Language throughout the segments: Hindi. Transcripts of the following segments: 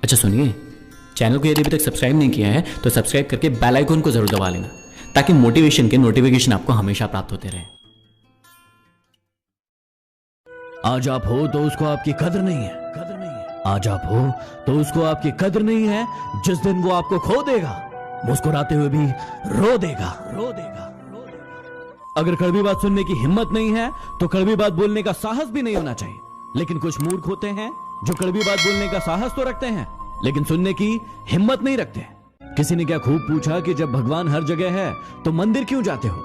अच्छा सुनिए, चैनल को यदि अभी तक सब्सक्राइब नहीं किया है तो सब्सक्राइब करके बेल आइकन को जरूर दबा लेना, ताकि मोटिवेशन के नोटिफिकेशन आपको हमेशा प्राप्त होते रहे। आज आप हो तो उसको आपकी कदर नहीं है, आज आप हो तो उसको आपकी कदर नहीं है। जिस दिन वो आपको खो देगा, मुस्कुराते हुए भी रो देगा। अगर कड़वी बात सुनने की हिम्मत नहीं है तो कड़वी बात बोलने का साहस भी नहीं होना चाहिए। लेकिन कुछ मूर्ख होते हैं जो कड़वी बात बोलने का साहस तो रखते हैं लेकिन सुनने की हिम्मत नहीं रखते। किसी ने क्या खूब पूछा कि जब भगवान हर जगह है तो मंदिर क्यों जाते हो?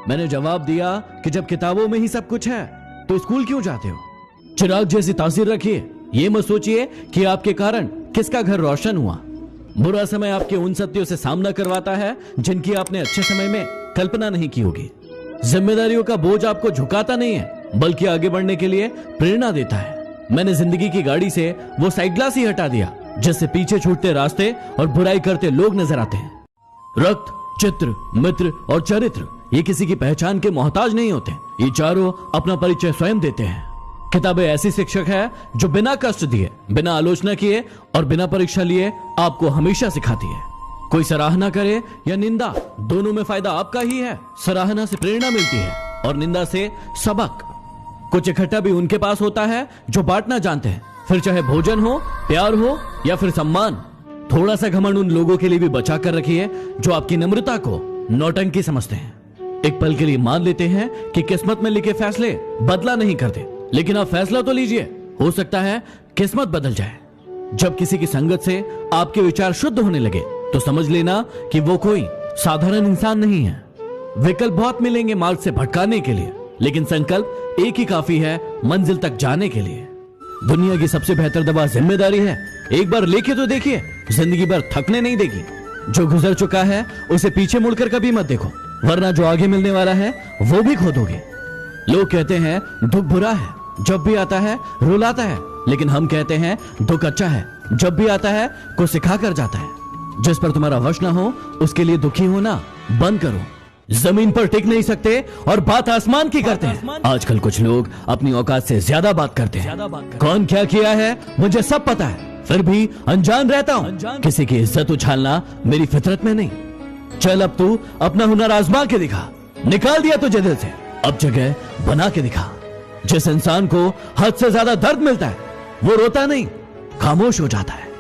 मैंने जवाब दिया कि जब किताबों में ही सब कुछ है तो स्कूल क्यों जाते हो? चिराग जैसी तासीर रखिए, ये मत सोचिए कि आपके कारण किसका घर रोशन हुआ। बुरा समय आपके उन सत्यों से सामना करवाता है जिनकी आपने अच्छे समय में कल्पना नहीं की होगी। जिम्मेदारियों का बोझ आपको झुकाता नहीं है बल्कि आगे बढ़ने के लिए प्रेरणा देता है। मैंने जिंदगी की गाड़ी से वो साइड ग्लास ही हटा दिया जिससे पीछे छूटते रास्ते और बुराई करते लोग नजर आते हैं। रक्त, चित्र, मित्र और चरित्र ये किसी की पहचान के मोहताज नहीं होते, ये चारों अपना परिचय स्वयं देते हैं। किताबें ऐसी शिक्षक है जो बिना कष्ट दिए, बिना आलोचना किए और बिना परीक्षा लिए आपको हमेशा सिखाती है। कोई सराहना करे या निंदा, दोनों में फायदा आपका ही है। सराहना से प्रेरणा मिलती है और निंदा से सबक। कुछ इकट्ठा भी उनके पास होता है जो बांटना जानते हैं, फिर चाहे भोजन हो, प्यार हो या फिर सम्मान। थोड़ा सा घमंड उन लोगों के लिए भी बचा कर रखिए जो आपकी नम्रता को नौटंकी समझते हैं। एक पल के लिए मान लेते हैं कि किस्मत में लिखे फैसले बदला नहीं करते, लेकिन आप फैसला तो लीजिए, हो सकता है किस्मत बदल जाए। जब किसी की संगत से आपके विचार शुद्ध होने लगे तो समझ लेना कि वो कोई साधारण इंसान नहीं है। विकल्प बहुत मिलेंगे मार्ग से भटकाने के लिए, लेकिन संकल्प एक ही काफी है मंजिल तक जाने के लिए। दुनिया की सबसे बेहतर दवा जिम्मेदारी है। एक बार लेके तो देखिए, जिंदगी भर थकने नहीं देगी। जो गुजर चुका है उसे पीछे मुड़कर कभी मत देखो, वरना जो आगे मिलने वाला है वो भी खो दोगे। लोग कहते हैं दुख बुरा है, जब भी आता है रुलाता है, लेकिन हम कहते हैं दुख अच्छा है, जब भी आता है कुछ सिखा कर जाता है। जिस पर तुम्हारा वश ना हो उसके लिए दुखी होना बंद करो। जमीन पर टिक नहीं सकते और बात आसमान की करते हैं। आजकल कुछ लोग अपनी औकात से ज्यादा बात करते हैं। कौन क्या किया है मुझे सब पता है, फिर भी अनजान रहता हूँ। किसी की इज्जत उछालना मेरी फितरत में नहीं। चल अब तू अपना हुनर आजमा के दिखा। निकाल दिया तुझे दिल से, अब जगह बना के दिखा। जिस इंसान को हद से ज्यादा दर्द मिलता है वो रोता नहीं, खामोश हो जाता है।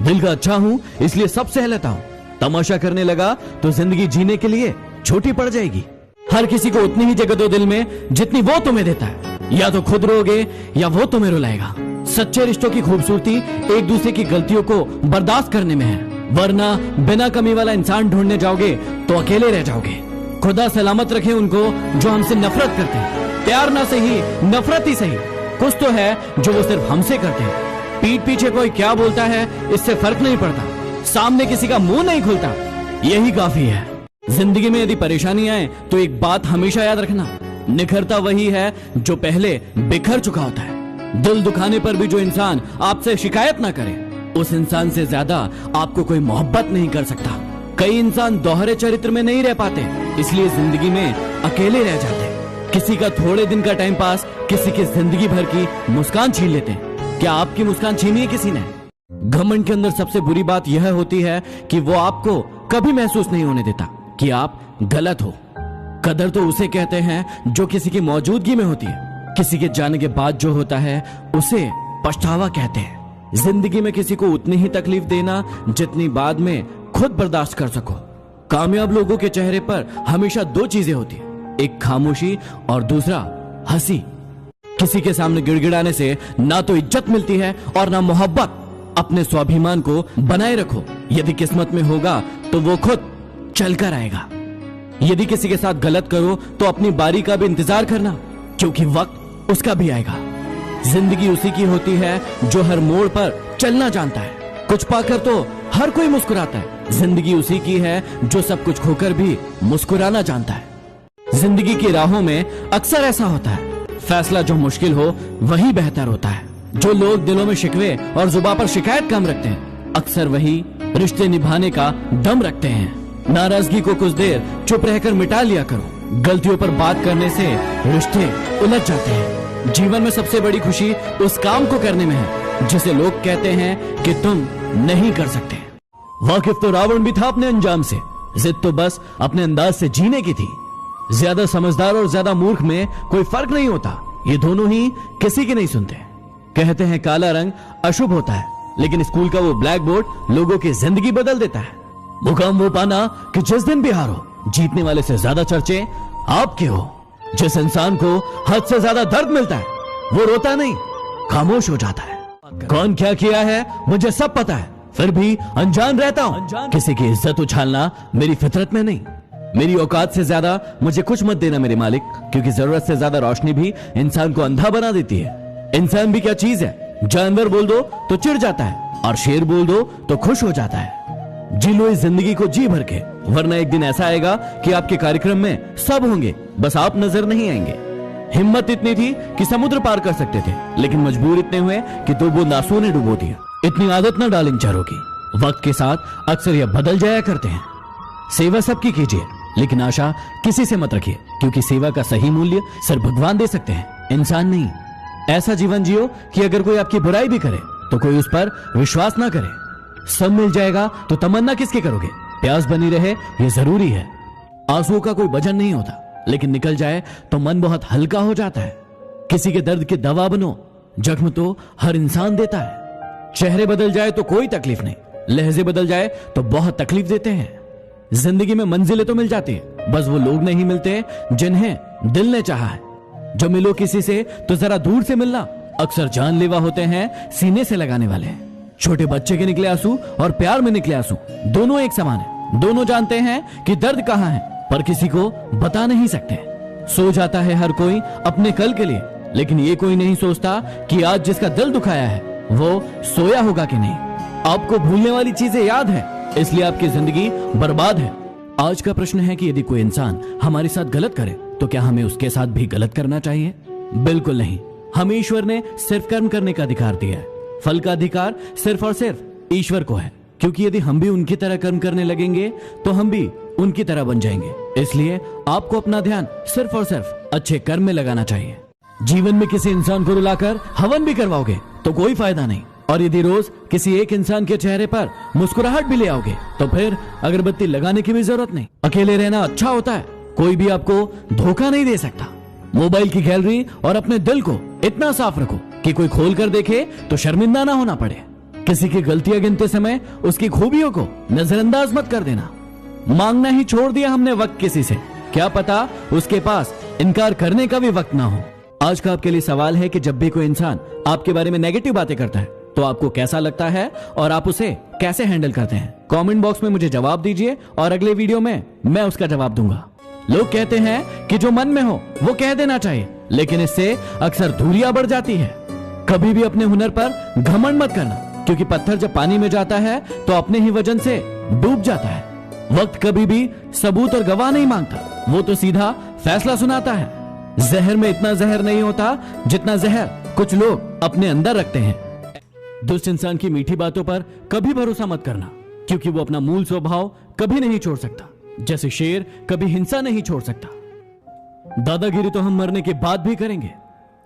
दिल का अच्छा हूं इसलिए सब सह लेता हूं। तमाशा करने लगा तो जिंदगी जीने के लिए छोटी पड़ जाएगी। हर किसी को उतनी ही जगह दो दिल में जितनी वो तुम्हें देता है। या तो खुद रोगे या वो तुम्हें रुलाएगा। सच्चे रिश्तों की खूबसूरती एक दूसरे की गलतियों को बर्दाश्त करने में है, वरना बिना कमी वाला इंसान ढूंढने जाओगे तो अकेले रह जाओगे। खुदा सलामत रखे उनको जो हमसे नफरत करते हैं। प्यार ना सही, नफरत ही सही, कुछ तो है जो वो सिर्फ हमसे करते हैं। पीठ पीछे कोई क्या बोलता है इससे फर्क नहीं पड़ता, सामने किसी का मुंह नहीं खुलता, यही काफी है। जिंदगी में यदि परेशानी आए तो एक बात हमेशा याद रखना, निखरता वही है जो पहले बिखर चुका होता है। दिल दुखाने पर भी जो इंसान आपसे शिकायत ना करे, उस इंसान से ज्यादा आपको कोई मोहब्बत नहीं कर सकता। कई इंसान दोहरे चरित्र में नहीं रह पाते, इसलिए जिंदगी में अकेले रह जाते। किसी का थोड़े दिन का टाइम पास किसी की जिंदगी भर की मुस्कान छीन लेते हैं। क्या आपकी मुस्कान छीनी है किसी ने? घमंड के अंदर सबसे बुरी बात यह होती है कि वो आपको कभी महसूस नहीं होने देता कि आप गलत हो। कदर तो उसे कहते हैं जो किसी की मौजूदगी में होती है। किसी के जाने के बाद जो होता है उसे पछतावा कहते हैं। जिंदगी में किसी को उतनी ही तकलीफ देना जितनी बाद में खुद बर्दाश्त कर सको। कामयाब लोगों के चेहरे पर हमेशा दो चीजें होती है, एक खामोशी और दूसरा हंसी। किसी के सामने गिड़गिड़ाने से ना तो इज्जत मिलती है और ना मोहब्बत। अपने स्वाभिमान को बनाए रखो। यदि किस्मत में होगा तो वो खुद चलकर आएगा। यदि किसी के साथ गलत करो तो अपनी बारी का भी इंतजार करना, क्योंकि वक्त उसका भी आएगा। जिंदगी उसी की होती है जो हर मोड़ पर चलना जानता है। कुछ पाकर तो हर कोई मुस्कुराता है। जिंदगी उसी की है जो सब कुछ खोकर भी मुस्कुराना जानता है। जिंदगी की राहों में अक्सर ऐसा होता है, फैसला जो मुश्किल हो वही बेहतर होता है। जो लोग दिलों में शिकवे और जुबान पर शिकायत कम रखते हैं, अक्सर वही रिश्ते निभाने का दम रखते हैं। नाराजगी को कुछ देर चुप रहकर मिटा लिया करो। गलतियों पर बात करने से रिश्ते उलझ जाते हैं। जीवन में सबसे बड़ी खुशी उस काम को करने में है जिसे लोग कहते हैं कि तुम नहीं कर सकते। वाकिफ तो रावण भी था अपने अंजाम से, जिद तो बस अपने अंदाज से जीने की थी। ज्यादा समझदार और ज्यादा मूर्ख में कोई फर्क नहीं होता, ये दोनों ही किसी की नहीं सुनते। कहते हैं काला रंग अशुभ होता है, लेकिन स्कूल का वो ब्लैक बोर्ड लोगों की जिंदगी बदल देता है। मुकाम वो पाना कि जिस दिन भी हारो, जीतने वाले से ज्यादा चर्चे आपके हो। जिस इंसान को हद से ज्यादा दर्द मिलता है वो रोता नहीं, खामोश हो जाता है। कौन क्या किया है मुझे सब पता है, फिर भी अनजान रहता हूं। किसी की इज्जत उछालना मेरी फितरत में नहीं। मेरी औकात से ज्यादा मुझे कुछ मत देना मेरे मालिक, क्योंकि जरूरत से ज्यादा रोशनी भी इंसान को अंधा बना देती है। इंसान भी क्या चीज है, जानवर बोल दो तो चिढ़ जाता है और शेर बोल दो तो खुश हो जाता है। जी लो इस जिंदगी को जी भर के, वरना एक दिन ऐसा आएगा कि आपके कार्यक्रम में सब होंगे, बस आप नजर नहीं आएंगे। हिम्मत इतनी थी कि समुद्र पार कर सकते थे, लेकिन मजबूर इतने हुए कि 2 बूंद आंसुओं ने डुबो दिया। इतनी आदत न डालें चारों की, वक्त के साथ अक्सर यह बदल जाया करते हैं। सेवा सबकी कीजिए, लेकिन आशा किसी से मत रखिए, क्योंकि सेवा का सही मूल्य सिर्फ भगवान दे सकते हैं, इंसान नहीं। ऐसा जीवन जियो कि अगर कोई आपकी बुराई भी करे तो कोई उस पर विश्वास ना करे। सब मिल जाएगा तो तमन्ना किसकी करोगे, प्यास बनी रहे ये जरूरी है। आंसुओं का कोई वजन नहीं होता, लेकिन निकल जाए तो मन बहुत हल्का हो जाता है। किसी के दर्द की दवा बनो, जख्म तो हर इंसान देता है। चेहरे बदल जाए तो कोई तकलीफ नहीं, लहजे बदल जाए तो बहुत तकलीफ देते हैं। जिंदगी में मंजिलें तो मिल जाती है, बस वो लोग नहीं मिलते जिन्हें दिल ने चाहा है। जो मिलो किसी से तो जरा दूर से मिलना, अक्सर जानलेवा होते हैं सीने से लगाने वाले। छोटे बच्चे के निकले आंसू और प्यार में निकले आंसू दोनों एक समान है। दोनों जानते हैं कि दर्द कहां है, पर किसी को बता नहीं सकते। सो जाता है हर कोई अपने कल के लिए, लेकिन ये कोई नहीं सोचता कि आज जिसका दिल दुखाया है वो सोया होगा कि नहीं। आपको भूलने वाली चीजें याद है, इसलिए आपकी जिंदगी बर्बाद है। आज का प्रश्न है कि यदि कोई इंसान हमारे साथ गलत करे तो क्या हमें उसके साथ भी गलत करना चाहिए? बिल्कुल नहीं। हमें ईश्वर ने सिर्फ कर्म करने का अधिकार दिया है, फल का अधिकार सिर्फ और सिर्फ ईश्वर को है। क्योंकि यदि हम भी उनकी तरह कर्म करने लगेंगे तो हम भी उनकी तरह बन जाएंगे। इसलिए आपको अपना ध्यान सिर्फ और सिर्फ अच्छे कर्म में लगाना चाहिए। जीवन में किसी इंसान को रुलाकर हवन भी करवाओगे तो कोई फायदा नहीं, और यदि रोज किसी एक इंसान के चेहरे पर मुस्कुराहट भी ले आओगे तो फिर अगरबत्ती लगाने की भी जरूरत नहीं। अकेले रहना अच्छा होता है, कोई भी आपको धोखा नहीं दे सकता। मोबाइल की गैलरी और अपने दिल को इतना साफ रखो कि कोई खोल कर देखे तो शर्मिंदा ना होना पड़े। किसी की गलतियां गिनते समय उसकी खूबियों को नजरअंदाज मत कर देना। मांगना ही छोड़ दिया हमने वक्त किसी से, क्या पता उसके पास इनकार करने का भी वक्त ना हो। आज का आपके लिए सवाल है कि जब भी कोई इंसान आपके बारे में नेगेटिव बातें करता है तो आपको कैसा लगता है और आप उसे कैसे हैंडल करते हैं? कमेंट बॉक्स में मुझे जवाब दीजिए और अगले वीडियो में मैं उसका जवाब दूंगा। लोग कहते हैं कि जो मन में हो वो कह देना चाहिए, लेकिन इससे अक्सर दूरियां बढ़ जाती है। कभी भी अपने हुनर पर घमंड मत करना, क्योंकि पत्थर जब पानी में जाता है तो अपने ही वजन से डूब जाता है। वक्त कभी भी सबूत और गवाह नहीं मांगता, वो तो सीधा फैसला सुनाता है। जहर में इतना जहर नहीं होता जितना जहर कुछ लोग अपने अंदर रखते हैं। दुष्ट इंसान की मीठी बातों पर कभी भरोसा मत करना, क्योंकि वो अपना मूल स्वभाव कभी नहीं छोड़ सकता। जैसे शेर कभी हिंसा नहीं छोड़ सकता। दादागिरी तो हम मरने के बाद भी करेंगे।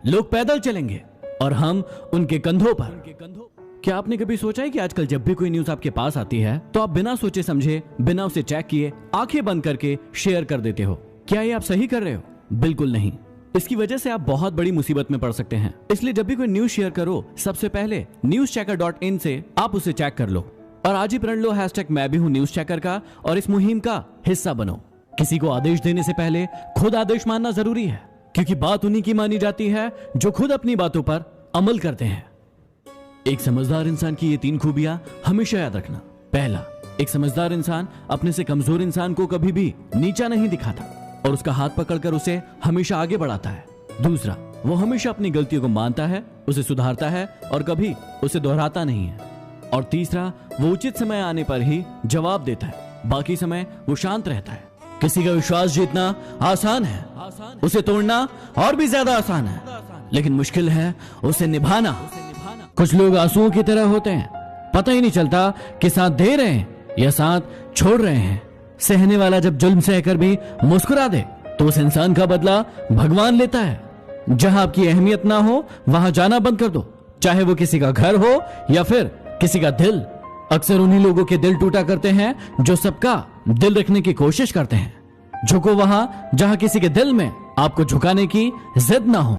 लोग पैदल चलेंगे और हम उनके कंधों पर। क्या आपने कभी सोचा है कि आजकल जब भी कोई न्यूज आपके पास आती है तो आप बिना सोचे समझे, बिना उसे चेक किए, आंखें बंद करके शेयर कर देते हो? क्या ये आप सही कर रहे हो? बिल्कुल नहीं। इसकी वजह से आप बहुत बड़ी मुसीबत में पड़ सकते हैं। इसलिए जब भी कोई न्यूज शेयर करो, सबसे पहले newschecker.in से आप उसे चेक कर लो और आज ही प्रण लो हैशटैग मैं भी हूं न्यूज चेकर का और इस मुहिम का हिस्सा बनो। किसी को आदेश देने से पहले खुद आदेश मानना जरूरी है, क्योंकि बात उन्हीं की मानी जाती है जो खुद अपनी बातों पर अमल करते हैं। एक समझदार इंसान की ये 3 खूबियां हमेशा याद रखना। पहला, एक समझदार इंसान अपने से कमजोर इंसान को कभी भी नीचा नहीं दिखाता और उसका हाथ पकड़कर उसे हमेशा आगे बढ़ाता है। दूसरा, वो हमेशा अपनी गलतियों को मानता है, उसे सुधारता है और कभी उसे दोहराता नहीं है। और तीसरा, वो उचित समय आने पर ही जवाब देता है, बाकी समय वो शांत रहता है। किसी का विश्वास जीतना आसान है, उसे तोड़ना और भी ज्यादा आसान है, लेकिन मुश्किल है उसे निभाना। कुछ लोग आंसुओं की तरह होते हैं, पता ही नहीं चलता कि साथ दे रहे हैं या साथ छोड़ रहे हैं। सहने वाला जब जुल्म सहकर भी मुस्कुरा दे तो उस इंसान का बदला भगवान लेता है। जहां आपकी अहमियत ना हो वहां जाना बंद कर दो, चाहे वो किसी का घर हो या फिर किसी का दिल। अक्सर उन्हीं लोगों के दिल टूटा करते हैं जो सबका दिल रखने की कोशिश करते हैं। झुको वहां जहां किसी के दिल में आपको झुकाने की जिद ना हो।